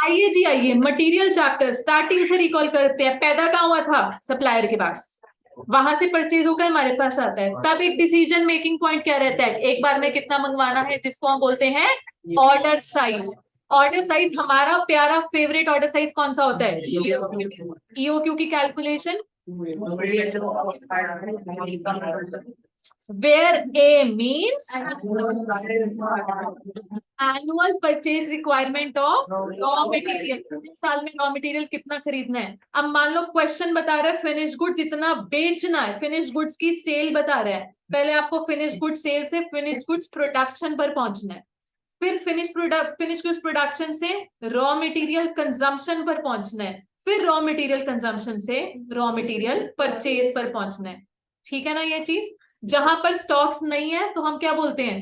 आइए जी आइए, material chapter starting से रिकॉल करते हैं। पैदा कहाँ हुआ था? सप्लायर के पास। वहां से परचेज होकर हमारे पास आता है। तब एक डिसीजन मेकिंग पॉइंट क्या रहता है? एक बार में कितना मंगवाना है, जिसको हम बोलते हैं ऑर्डर साइज। ऑर्डर साइज हमारा प्यारा फेवरेट ऑर्डर साइज कौन सा होता है? ईओक्यू की calculation where A means annual purchase requirement of raw material. साल में रॉ मटेरियल कितना खरीदना है। अब मान लो क्वेश्चन बता रहा है फिनिश गुड्स इतना बेचना है, फिनिश गुड्स की सेल बता रहा है। पहले आपको फिनिश गुड्स सेल से फिनिश गुड्स प्रोडक्शन पर पहुंचना है, फिर फिनिश गुड्स प्रोडक्शन से रॉ मटेरियल कंजम्पशन पर पहुंचना है, फिर रॉ मटेरियल कंजम्पशन से रॉ मटेरियल परचेज पर पहुंचना है। ठीक है ना ये चीज? जहां पर स्टॉक्स नहीं है तो हम क्या बोलते हैं?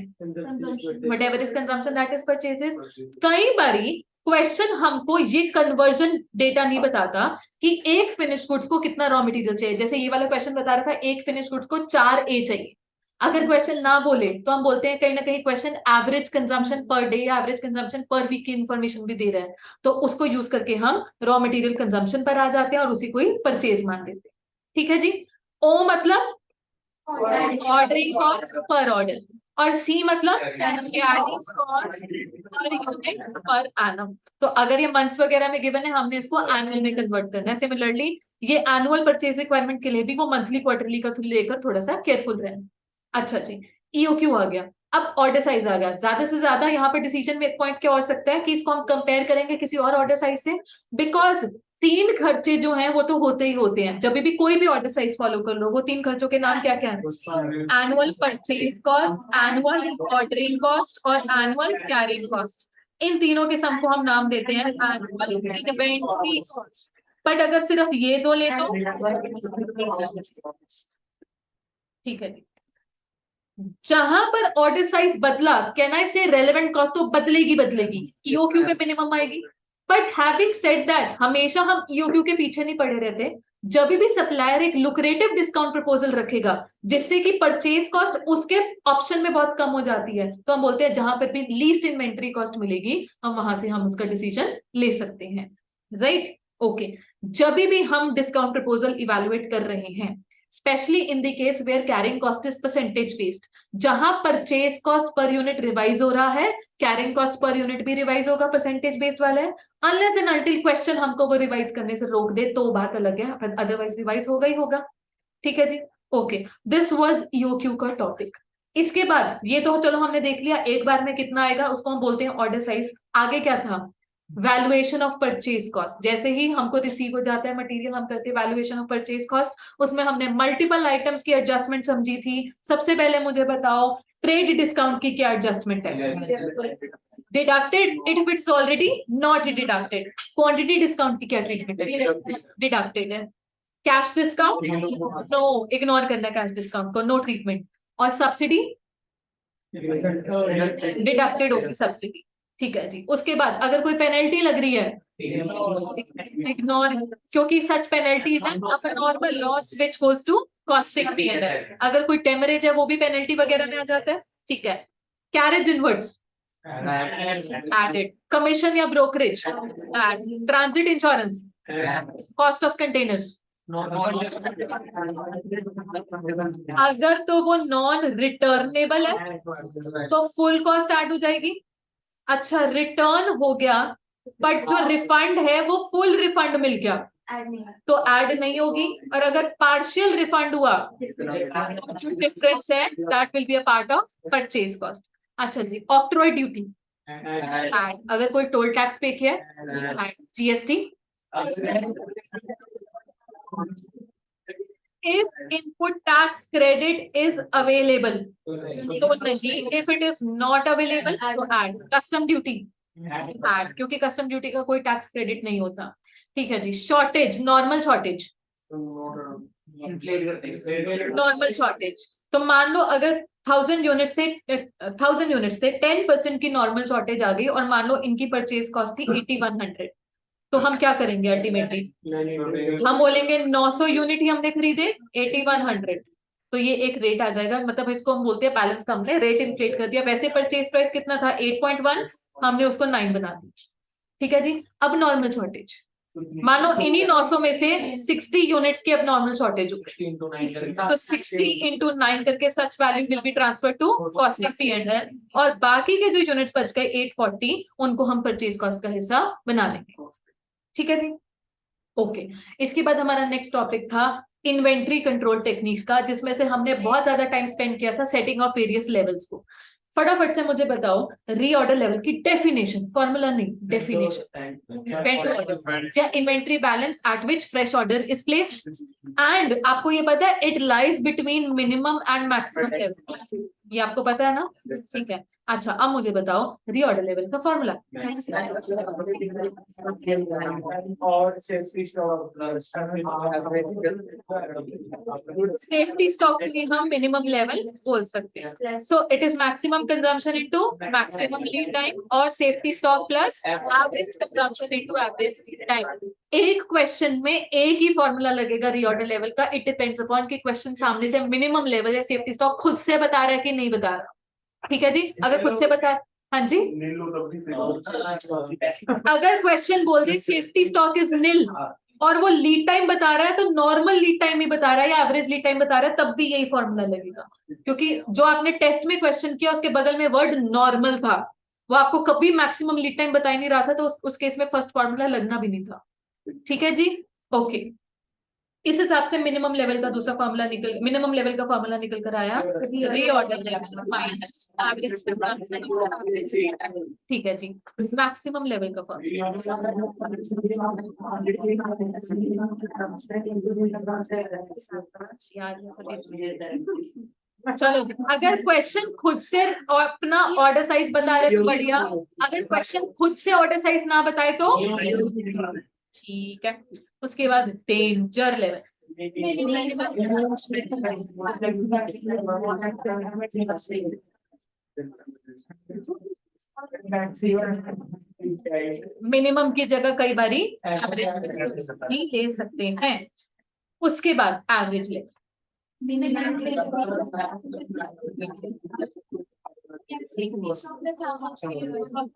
What ever is consumption that is purchases. कई बारी क्वेश्चन हमको ये कन्वर्जन डेटा नहीं बताता कि एक फिनिश गुड्स को कितना रॉ मटेरियल चाहिए। जैसे ये वाला क्वेश्चन बता रहा था एक फिनिश गुड्स को 4 ए चाहिए। अगर क्वेश्चन ना बोले तो हम बोलते हैं कहीं ना कहीं question average consumption per day या एवरेज कंजम्पशन पर वीक की इंफॉर्मेशन भी दे रहा है, तो उसको यूज करके हम रॉ मटेरियल कंजम्पशन पर आ जाते हैं और उसी को ही परचेज मान लेते हैं। ठीक है जी। ओ मतलब ऑर्डरिंग कॉस्ट पर ऑर्डर, और सी मतलब carrying cost per unit per annum. तो अगर ये मंथ्स वगैरह में गिवन है, हमने इसको एनुअल में कन्वर्ट करना है। सिमिलरली ये एनुअल परचेज रिक्वायरमेंट के लिए भी वो मंथली क्वार्टरली का लेकर थोड़ा सा केयरफुल रहना। अच्छा जी, ईओक्यू आ गया। अब ऑर्डर साइज आ गया। ज्यादा से ज्यादा यहाँ पे डिसीजन में एक पॉइंट क्या हो सकता है कि इसको हम कंपेयर करेंगे किसी और ऑर्डर साइज से, बिकॉज तीन खर्चे जो हैं वो तो होते ही होते हैं। जब भी कोई भी ऑर्डर साइज फॉलो कर लो, वो तीन खर्चों के नाम क्या क्या है? Annual purchase cost, annual ordering cost और एनुअल कैरिंग कॉस्ट। इन तीनों के सम को हम नाम देते हैं एनुअल इन्वेंटरी कॉस्ट। बट अगर सिर्फ ये दो ले तो ठीक है जी। जहां पर ऑर्डर साइज बदला, कहना इसे रेलेवेंट कॉस्ट तो बदलेगी बदलेगी, ईओक्यू पे मिनिमम आएगी। बट हैविंग सेड दैट हमेशा हम ईओक्यू के पीछे नहीं पड़े रहते। जब भी सप्लायर एक लुक्रेटिव डिस्काउंट प्रपोजल रखेगा जिससे कि परचेज कॉस्ट उसके ऑप्शन में बहुत कम हो जाती है, तो हम बोलते हैं जहां पर भी लीस्ट इन्वेंट्री कॉस्ट मिलेगी हम वहां से हम उसका डिसीजन ले सकते हैं। Right, okay. जब भी हम डिस्काउंट प्रपोजल इवेलुएट कर रहे हैं, especially in the case where carrying cost is percentage based, जहां purchase cost per unit revise हो रहा है, कैरिंग कॉस्ट पर यूनिट भी रिवाइज होगा, परसेंटेज बेस्ड वाला है। अनलेस एंड अनटिल क्वेश्चन हमको वो रिवाइज करने से रोक दे तो बात अलग है, अदरवाइज रिवाइज होगा ही होगा। ठीक है जी, ओके। दिस वाज ईओक्यू का टॉपिक। इसके बाद ये तो चलो हमने देख लिया एक बार में कितना आएगा, उसको हम बोलते हैं ऑर्डर साइज। आगे क्या था? Valuation of purchase cost. जैसे ही हमको रिसीव हो जाता है मटेरियल, हम करते हैं वैल्यूएशन ऑफ परचेज कॉस्ट। उसमें हमने मल्टीपल आइटम्स की एडजस्टमेंट समझी थी। सबसे पहले मुझे बताओ ट्रेड डिस्काउंट की क्या एडजस्टमेंट है? Deducted if it's already not deducted. Quantity discount की क्या ट्रीटमेंट है? डिडक्टेड है। कैश डिस्काउंट नो, इग्नोर करना कैश डिस्काउंट को, नो ट्रीटमेंट। और सब्सिडी डिडक्टेड होगी सब्सिडी। ठीक है जी। उसके बाद अगर कोई पेनल्टी लग रही है, इग्नोर, क्योंकि सच पेनल्टीज हैं of a normal loss which goes to costing period. अगर कोई टेमरेज है वो भी पेनल्टी वगैरह में आ जाता है। ठीक है। कैरेज इनवर्ड्स एडेड, कमीशन या brokerage, transit insurance, cost of containers. अगर तो वो नॉन रिटर्नेबल है तो फुल कॉस्ट ऐड हो जाएगी। अच्छा, रिटर्न हो गया बट जो रिफंड है वो फुल रिफंड मिल गया तो ऐड नहीं होगी। और अगर पार्शियल रिफंड हुआ तो जो डिफरेंस है that will be a part of purchase cost. अच्छा जी, ऑक्ट्रॉय ड्यूटी ऐड। अगर कोई टोल टैक्स पे किया add. GST. if input tax credit is available तो नहीं, if it is not available तो add। custom duty add, क्योंकि custom duty का कोई टैक्स क्रेडिट नहीं होता। ठीक है जी। Shortage, normal shortage, normal shortage. तो मान लो अगर 1000 यूनिट्स थे, 10% की नॉर्मल शॉर्टेज आ गई और मान लो इनकी परचेज कॉस्ट थी 8100, तो हम क्या करेंगे अल्टीमेटली? हम बोलेंगे 900 यूनिट ही हमने खरीदे, 8100। तो ये एक रेट आ जाएगा, मतलब इसको हम बोलते हैं बैलेंस का हमने रेट इन्फ्लेट कर दिया। वैसे परचेज प्राइस कितना था? 8.1, हमने उसको 9 बना दिया। ठीक है जी। अब नॉर्मल शॉर्टेज, मान लो इन्हीं 900 में से 60 यूनिट्स की अब नॉर्मल शॉर्टेज हो गई, तो 60 इंटू 9 करके such value will be transfer to cost of P&L, और बाकी के जो यूनिट्स बच गए 840 उनको हम परचेज कॉस्ट का हिस्सा बना लेंगे। ठीक है जी, ओके। इसके बाद हमारा नेक्स्ट टॉपिक था इन्वेंट्री कंट्रोल टेक्निक्स का, जिसमें से हमने बहुत ज्यादा टाइम स्पेंड किया था सेटिंग ऑफ वेरियस लेवल्स को। फटाफट से मुझे बताओ रीऑर्डर लेवल की डेफिनेशन, फॉर्मूला नहीं, डेफिनेशन। या inventory balance eight which fresh order is placed, and आपको ये पता है it lies between minimum and maximum level, ये आपको पता है ना? ठीक है। अच्छा, अब मुझे बताओ रीऑर्डर लेवल का फॉर्मूला। सेफ्टी स्टॉक के लिए हम मिनिमम लेवल बोल सकते हैं। So it is maximum consumption into maximum lead time, और safety stock plus average consumption into average lead time. एक क्वेश्चन में एक ही फॉर्मूला लगेगा रीऑर्डर लेवल का। इट डिपेंड्स अपॉन कि क्वेश्चन सामने से मिनिमम लेवल या सेफ्टी स्टॉक खुद से बता रहा है कि नहीं बता रहा। ठीक है जी, अगर खुद से बता, हाँ जी, अगर क्वेश्चन बोल दे सेफ्टी स्टॉक इज निल और वो लीड टाइम बता रहा है, तो नॉर्मल लीड टाइम ही बता रहा है या एवरेज लीड टाइम बता रहा है, तब भी यही फॉर्मूला लगेगा। क्योंकि जो आपने टेस्ट में क्वेश्चन किया उसके बगल में वर्ड नॉर्मल था, वो आपको कभी मैक्सिमम लीड टाइम बता ही नहीं रहा था, तो उस केस में फर्स्ट फॉर्मूला लगना भी नहीं था। ठीक है जी, ओके। इस हिसाब से मिनिमम लेवल का दूसरा फॉर्मूला मिनिमम लेवल का फॉर्मूला निकल कर आया रीऑर्डर लेवल माइनस एवरेज। ठीक है जी, मैक्सिमम लेवल का फॉर्मूला। चलो, अगर क्वेश्चन खुद से अपना ऑर्डर साइज बता रहे तो बढ़िया, अगर क्वेश्चन खुद से ऑर्डर साइज ना बताए तो ठीक है। उसके बाद डेंजर लेवल, मिनिमम की जगह कई बारी एवरेज भी ले सकते हैं। उसके बाद average level,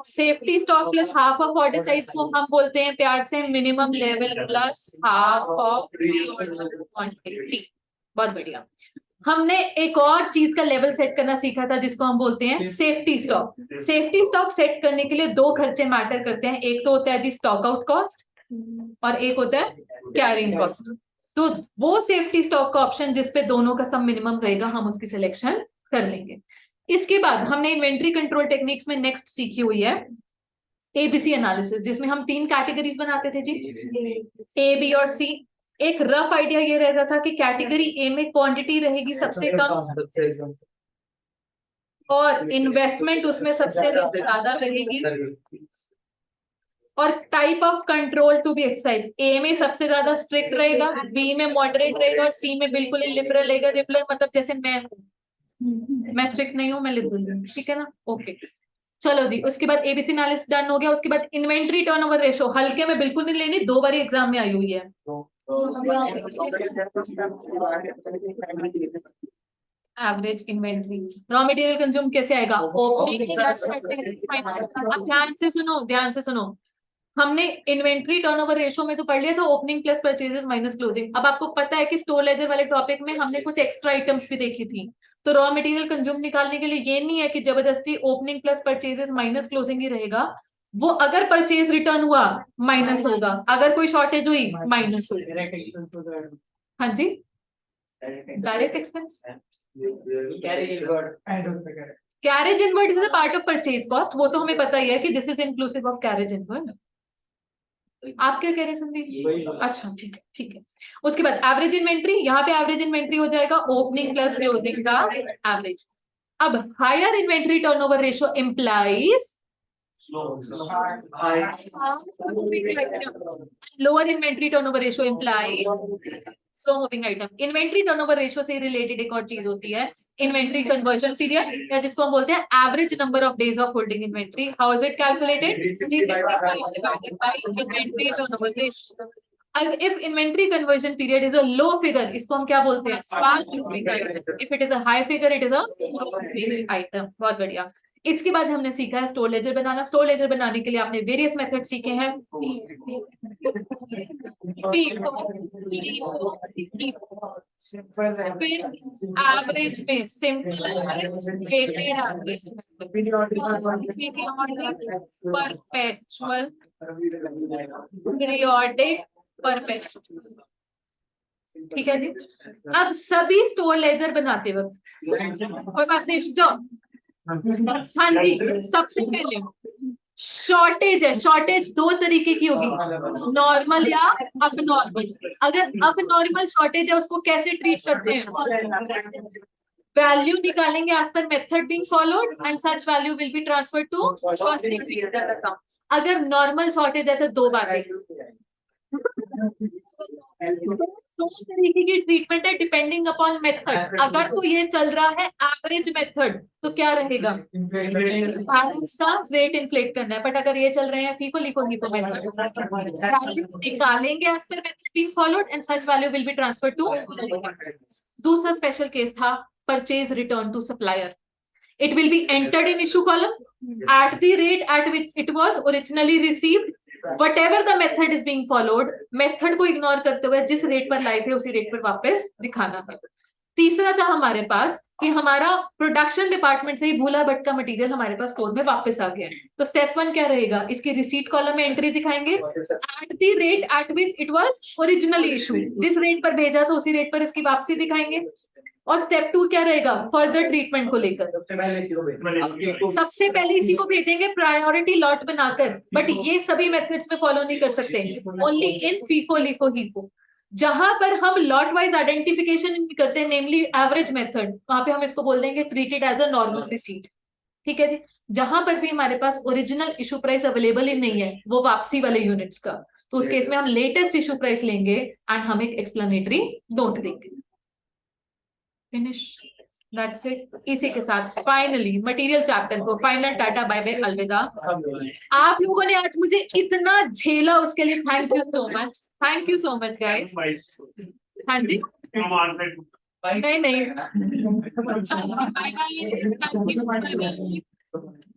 safety stock plus half of order size को हम बोलते हैं प्यार से minimum level plus half of quantity. बहुत बढ़िया। हमने एक और चीज का लेवल सेट करना सीखा था जिसको हम बोलते हैं safety stock. Safety stock set करने के लिए दो खर्चे मैटर करते हैं, एक तो होता है जी स्टॉक आउट कॉस्ट और एक होता है कैरिंग कॉस्ट। तो वो सेफ्टी स्टॉक का ऑप्शन जिसपे दोनों का सम मिनिमम रहेगा हम उसकी सिलेक्शन कर लेंगे। इसके बाद हमने इन्वेंट्री कंट्रोल टेक्निक्स में नेक्स्ट सीखी हुई है एबीसी एनालिसिस, जिसमें हम 3 कैटेगरीज बनाते थे जी, ए, बी और सी। एक रफ आइडिया ये रहता था कि कैटेगरी ए में क्वांटिटी रहेगी सबसे कम और इन्वेस्टमेंट उसमें सबसे ज्यादा रहेगी, और type of control to be exercise, A में सबसे ज्यादा स्ट्रिक्ट रहेगा, बी में मॉडरेट रहेगा और सी में बिल्कुल ही लिबरल रहेगा। लिबरल मतलब जैसे मैं स्ट्रिक्ट नहीं हूं, मैं लिबरल हूं, ठीक है ना? ओके, चलो जी। उसके बाद एबीसी एनालिसिस डन हो गया। उसके बाद इन्वेंट्री टर्नओवर रेशो, हल्के में बिल्कुल नहीं लेनी, 2 बार एग्जाम में आई हुई है। Average inventory, raw material consume कैसे आएगा? ओपनिंग। अब ध्यान से सुनो, ध्यान से सुनो। हमने इन्वेंट्री टर्नओवर रेशो में तो पढ़ लिया था opening plus purchases minus closing. अब आपको पता है कि स्टोर लेजर वाले टॉपिक में हमने कुछ एक्स्ट्रा आइटम्स भी देखी थी। तो रॉ मटेरियल कंज्यूम निकालने के लिए ये नहीं है कि जबरदस्ती opening plus purchases minus closing ही रहेगा। वो अगर परचेज रिटर्न हुआ माइनस होगा, अगर कोई शॉर्टेज हुई माइनस होगा। हाँ जी, direct expense, carriage inward is a part of purchase cost. वो तो हमें पता ही है कि this is inclusive of carriage inward. आप क्या कह रहे हैं संदीप? अच्छा, ठीक है, ठीक है। उसके बाद एवरेज इन्वेंट्री, यहाँ पे एवरेज इन्वेंट्री हो जाएगा ओपनिंग प्लस क्लोजिंग का एवरेज। अब higher inventory turnover ratio implies lower inventory turnover ratio implies slow moving item. Inventory turnover ratio से रिलेटेड एक और चीज होती है इन्वेंट्री कन्वर्जन पीरियड, या जिसको हम बोलते हैं average number of days of holding inventory. How is it calculated? Inventory turnover ratio. If inventory conversion period is a low figure, इसको हम क्या बोलते हैं? Fast moving item. If it is a high figure, it is a slow moving item. बहुत बढ़िया। इसके बाद हमने सीखा है स्टोर लेजर बनाना। स्टोर लेजर बनाने के लिए आपने वेरियस मेथड सीखे हैं। फिर एवरेज में simple average, weighted average, perpetual, periodic, perpetual. ठीक है जी। अब सभी स्टोर लेजर बनाते वक्त कोई बात नहीं, जाओ। हाँ जी, सबसे पहले शॉर्टेज है। शॉर्टेज दो तरीके की होगी, नॉर्मल या अब नॉर्मल। अगर अब नॉर्मल शॉर्टेज है उसको कैसे ट्रीट करते हैं? वैल्यू निकालेंगे as per method being followed and such value will be transferred to costing account. अगर नॉर्मल शॉर्टेज है तो दो बातें, दो तरीके की ट्रीटमेंट है डिपेंडिंग अपॉन मेथड। अगर तो ये चल रहा है एवरेज मेथड तो क्या रहेगा, बैलेंस का रेट इन्फ्लेट करना है। बट अगर ये चल रहे हैं FIFO LIFO HIFO method, value निकालेंगे as per method being followed and such value will be transferred to. दूसरा स्पेशल केस था purchase return to supplier. It will be entered in issue column at the rate at which it was originally received. Whatever the method is being followed, method को ignore करते हुए जिस rate पर लाए थे उसी rate पर वापस दिखाना है। तीसरा था हमारे पास कि हमारा प्रोडक्शन डिपार्टमेंट से ही भूला भटका मटेरियल हमारे पास स्टोर में वापस आ गया। तो स्टेप 1 क्या रहेगा, इसकी रिसीट कॉलम में एंट्री दिखाएंगे at the rate at which it was originally issue. जिस रेट पर भेजा था उसी रेट पर इसकी वापसी दिखाएंगे। और स्टेप 2 क्या रहेगा, फर्दर ट्रीटमेंट को लेकर सबसे पहले इसी को भेजेंगे प्रायोरिटी लॉट बनाकर। बट ये सभी मेथड्स में फॉलो नहीं कर सकते, ओनली इन फीफो लिफो हीफो। जहां पर हम लॉट वाइज आइडेंटिफिकेशन करते हैं, नेमली एवरेज मेथड, वहां पे हम इसको बोल देंगे treated as a normal receipt. ठीक है जी। जहां पर भी हमारे पास ओरिजिनल इशू प्राइस अवेलेबल ही नहीं है, वो वापसी वाले यूनिट्स का, तो उस केस में हम लेटेस्ट इशू प्राइस लेंगे एंड हम एक एक्सप्लेनेटरी नोट देंगे। Finish, that's it. इसी के साथ फाइनली मटेरियल चैप्टर को फाइनल टाटा बाय बाय अलविदा। आप लोगों ने आज मुझे इतना झेला उसके लिए thank you so much, thank you so much guys. हाँ जी, नहीं नहीं, bye bye, thank you, bye bye.